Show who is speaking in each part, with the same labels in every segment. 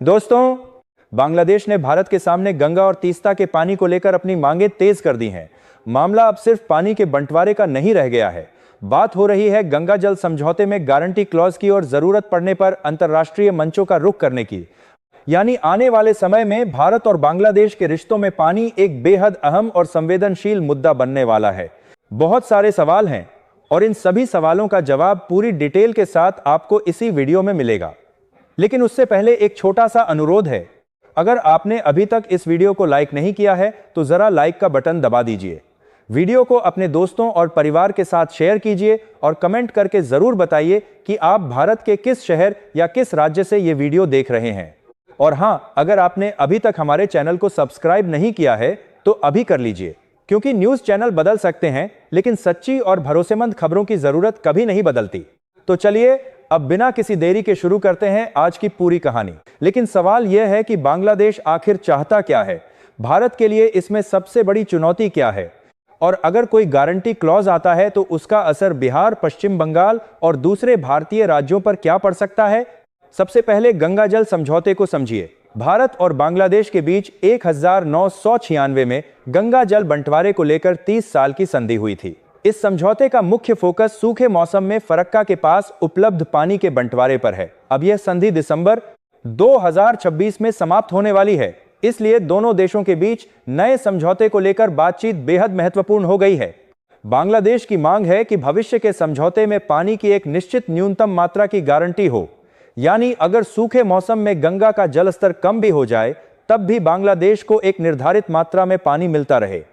Speaker 1: दोस्तों, बांग्लादेश ने भारत के सामने गंगा और तीस्ता के पानी को लेकर अपनी मांगें तेज कर दी हैं। मामला अब सिर्फ पानी के बंटवारे का नहीं रह गया है। बात हो रही है गंगा जल समझौते में गारंटी क्लॉज की और जरूरत पड़ने पर अंतर्राष्ट्रीय मंचों का रुख करने की। यानी आने वाले समय में भारत और बांग्लादेश के रिश्तों में पानी एक बेहद अहम और संवेदनशील मुद्दा बनने वाला है। बहुत सारे सवाल हैं और इन सभी सवालों का जवाब पूरी डिटेल के साथ आपको इसी वीडियो में मिलेगा। लेकिन उससे पहले एक छोटा सा अनुरोध है। अगर आपने अभी तक इस वीडियो को लाइक नहीं किया है तो जरा लाइक का बटन दबा दीजिए। वीडियो को अपने दोस्तों और परिवार के साथ शेयर कीजिए और कमेंट करके जरूर बताइए कि आप भारत के किस शहर या किस राज्य से ये वीडियो देख रहे हैं। और हाँ, अगर आपने अभी तक हमारे चैनल को सब्सक्राइब नहीं किया है तो अभी कर लीजिए, क्योंकि न्यूज़ चैनल बदल सकते हैं लेकिन सच्ची और भरोसेमंद खबरों की जरूरत कभी नहीं बदलती। तो चलिए अब बिना किसी देरी के शुरू करते हैं आज की पूरी कहानी। लेकिन सवाल यह है कि बांग्लादेश आखिर चाहता क्या है? भारत के लिए इसमें सबसे बड़ी चुनौती क्या है? और अगर कोई गारंटी क्लॉज आता है तो उसका असर बिहार, पश्चिम बंगाल और दूसरे भारतीय राज्यों पर क्या पड़ सकता है? सबसे पहले गंगा जल समझौते को समझिए। भारत और बांग्लादेश के बीच 1996 में गंगा जल बंटवारे को लेकर 30 साल की संधि हुई थी। इस समझौते का मुख्य फोकस सूखे मौसम में फरक्का के पास उपलब्ध पानी के बंटवारे पर है। अब यह संधि दिसंबर 2026 में समाप्त होने वाली है, इसलिए दोनों देशों के बीच नए समझौते को लेकर बातचीत बेहद महत्वपूर्ण हो गई है। बांग्लादेश की मांग है कि भविष्य के समझौते में पानी की एक निश्चित न्यूनतम मात्रा की गारंटी हो, यानी अगर सूखे मौसम में गंगा का जलस्तर कम भी हो जाए तब भी बांग्लादेश को एक निर्धारित मात्रा में पानी मिलता रहे।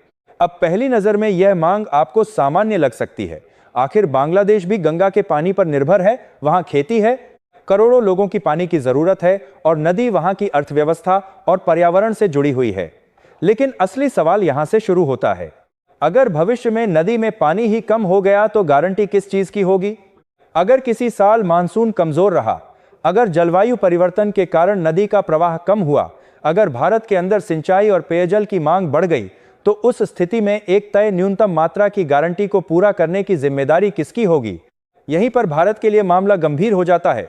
Speaker 1: अब पहली नजर में यह मांग आपको सामान्य लग सकती है। आखिर बांग्लादेश भी गंगा के पानी पर निर्भर है, वहां खेती है, करोड़ों लोगों की पानी की जरूरत है और नदी वहां की अर्थव्यवस्था और पर्यावरण से जुड़ी हुई है। लेकिन असली सवाल यहां से शुरू होता है। अगर भविष्य में नदी में पानी ही कम हो गया तो गारंटी किस चीज की होगी? अगर किसी साल मानसून कमजोर रहा, अगर जलवायु परिवर्तन के कारण नदी का प्रवाह कम हुआ, अगर भारत के अंदर सिंचाई और पेयजल की मांग बढ़ गई, तो उस स्थिति में एक तय न्यूनतम मात्रा की गारंटी को पूरा करने की जिम्मेदारी किसकी होगी? यहीं पर भारत के लिए मामला गंभीर हो जाता है,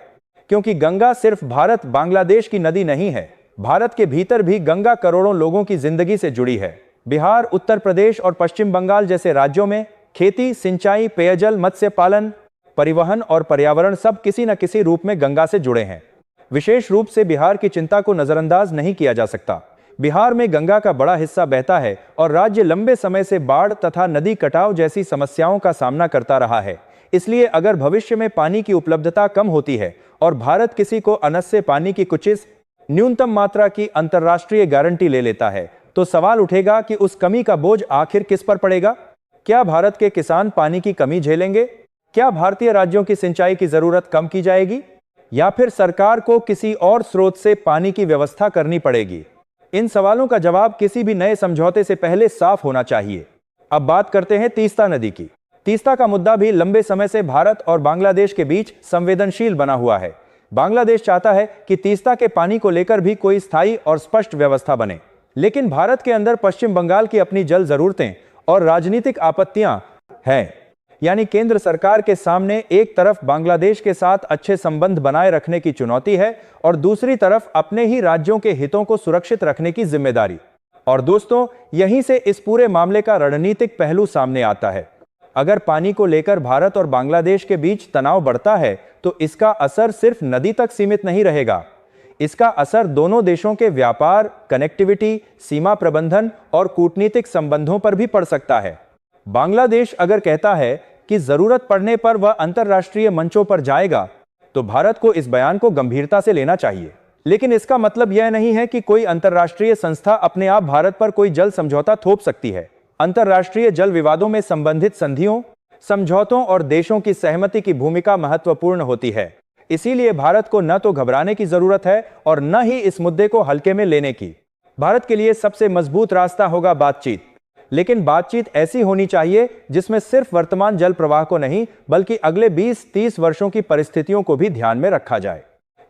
Speaker 1: क्योंकि गंगा सिर्फ भारत बांग्लादेश की नदी नहीं है। भारत के भीतर भी गंगा करोड़ों लोगों की जिंदगी से जुड़ी है। बिहार, उत्तर प्रदेश और पश्चिम बंगाल जैसे राज्यों में खेती, सिंचाई, पेयजल, मत्स्य पालन, परिवहन और पर्यावरण सब किसी न किसी रूप में गंगा से जुड़े हैं। विशेष रूप से बिहार की चिंता को नजरअंदाज नहीं किया जा सकता। बिहार में गंगा का बड़ा हिस्सा बहता है और राज्य लंबे समय से बाढ़ तथा नदी कटाव जैसी समस्याओं का सामना करता रहा है। इसलिए अगर भविष्य में पानी की उपलब्धता कम होती है और भारत किसी को अनस्य पानी की कुछ न्यूनतम मात्रा की अंतर्राष्ट्रीय गारंटी ले लेता है, तो सवाल उठेगा कि उस कमी का बोझ आखिर किस पर पड़ेगा? क्या भारत के किसान पानी की कमी झेलेंगे? क्या भारतीय राज्यों की सिंचाई की जरूरत कम की जाएगी? या फिर सरकार को किसी और स्रोत से पानी की व्यवस्था करनी पड़ेगी? इन सवालों का जवाब किसी भी नए समझौते से पहले साफ होना चाहिए। अब बात करते हैं तीस्ता नदी की। तीस्ता का मुद्दा भी लंबे समय से भारत और बांग्लादेश के बीच संवेदनशील बना हुआ है। बांग्लादेश चाहता है कि तीस्ता के पानी को लेकर भी कोई स्थायी और स्पष्ट व्यवस्था बने, लेकिन भारत के अंदर पश्चिम बंगाल की अपनी जल जरूरतें और राजनीतिक आपत्तियां हैं। यानी केंद्र सरकार के सामने एक तरफ बांग्लादेश के साथ अच्छे संबंध बनाए रखने की चुनौती है और दूसरी तरफ अपने ही राज्यों के हितों को सुरक्षित रखने की जिम्मेदारी। और दोस्तों, यहीं से इस पूरे मामले का रणनीतिक पहलू सामने आता है। अगर पानी को लेकर भारत और बांग्लादेश के बीच तनाव बढ़ता है तो इसका असर सिर्फ नदी तक सीमित नहीं रहेगा। इसका असर दोनों देशों के व्यापार, कनेक्टिविटी, सीमा प्रबंधन और कूटनीतिक संबंधों पर भी पड़ सकता है। बांग्लादेश अगर कहता है कि जरूरत पड़ने पर वह अंतर्राष्ट्रीय मंचों पर जाएगा, तो भारत को इस बयान को गंभीरता से लेना चाहिए। लेकिन इसका मतलब यह नहीं है कि कोई अंतर्राष्ट्रीय संस्था अपने आप भारत पर कोई जल समझौता थोप सकती है। अंतर्राष्ट्रीय जल विवादों में संबंधित संधियों, समझौतों और देशों की सहमति की भूमिका महत्वपूर्ण होती है। इसीलिए भारत को न तो घबराने की जरूरत है और न ही इस मुद्दे को हल्के में लेने की। भारत के लिए सबसे मजबूत रास्ता होगा बातचीत, लेकिन बातचीत ऐसी होनी चाहिए जिसमें सिर्फ वर्तमान जल प्रवाह को नहीं बल्कि अगले 20-30 वर्षों की परिस्थितियों को भी ध्यान में रखा जाए,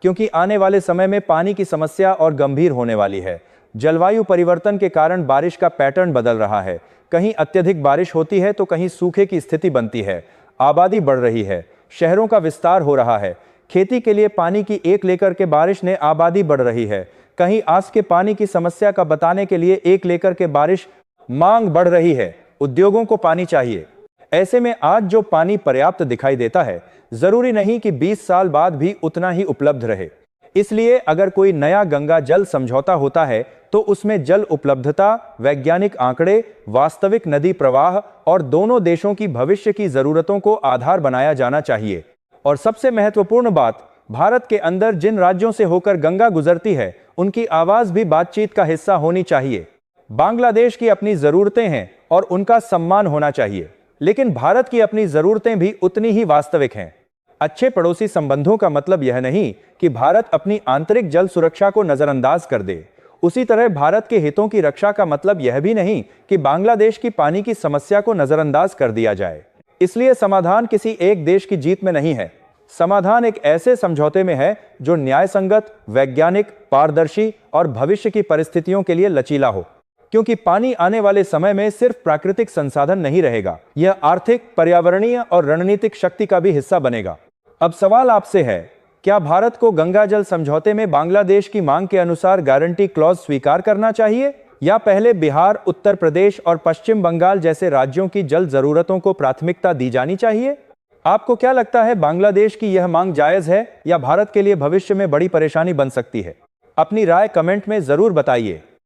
Speaker 1: क्योंकि आने वाले समय में पानी की समस्या और गंभीर होने वाली है। जलवायु परिवर्तन के कारण बारिश का पैटर्न बदल रहा है। कहीं अत्यधिक बारिश होती है तो कहीं सूखे की स्थिति बनती है। आबादी बढ़ रही है, शहरों का विस्तार हो रहा है, खेती के लिए पानी की 1 लीटर के बारिश ने आबादी बढ़ रही है। कहीं आस के पानी की समस्या का बताने के लिए 1 लीटर के बारिश मांग बढ़ रही है। उद्योगों को पानी चाहिए। ऐसे में आज जो पानी पर्याप्त दिखाई देता है, जरूरी नहीं कि 20 साल बाद भी उतना ही उपलब्ध रहे। इसलिए अगर कोई नया गंगा जल समझौता होता है तो उसमें जल उपलब्धता, वैज्ञानिक आंकड़े, वास्तविक नदी प्रवाह और दोनों देशों की भविष्य की जरूरतों को आधार बनाया जाना चाहिए। और सबसे महत्वपूर्ण बात, भारत के अंदर जिन राज्यों से होकर गंगा गुजरती है, उनकी आवाज भी बातचीत का हिस्सा होनी चाहिए। बांग्लादेश की अपनी जरूरतें हैं और उनका सम्मान होना चाहिए, लेकिन भारत की अपनी जरूरतें भी उतनी ही वास्तविक हैं। अच्छे पड़ोसी संबंधों का मतलब यह नहीं कि भारत अपनी आंतरिक जल सुरक्षा को नजरअंदाज कर दे। उसी तरह भारत के हितों की रक्षा का मतलब यह भी नहीं कि बांग्लादेश की पानी की समस्या को नजरअंदाज कर दिया जाए। इसलिए समाधान किसी एक देश की जीत में नहीं है। समाधान एक ऐसे समझौते में है जो न्यायसंगत, वैज्ञानिक, पारदर्शी और भविष्य की परिस्थितियों के लिए लचीला हो। क्योंकि पानी आने वाले समय में सिर्फ प्राकृतिक संसाधन नहीं रहेगा, यह आर्थिक, पर्यावरणीय और रणनीतिक शक्ति का भी हिस्सा बनेगा। अब सवाल आपसे है, क्या भारत को गंगा जल समझौते में बांग्लादेश की मांग के अनुसार गारंटी क्लॉज स्वीकार करना चाहिए, या पहले बिहार, उत्तर प्रदेश और पश्चिम बंगाल जैसे राज्यों की जल जरूरतों को प्राथमिकता दी जानी चाहिए? आपको क्या लगता है, बांग्लादेश की यह मांग जायज है या भारत के लिए भविष्य में बड़ी परेशानी बन सकती है? अपनी राय कमेंट में जरूर बताइए।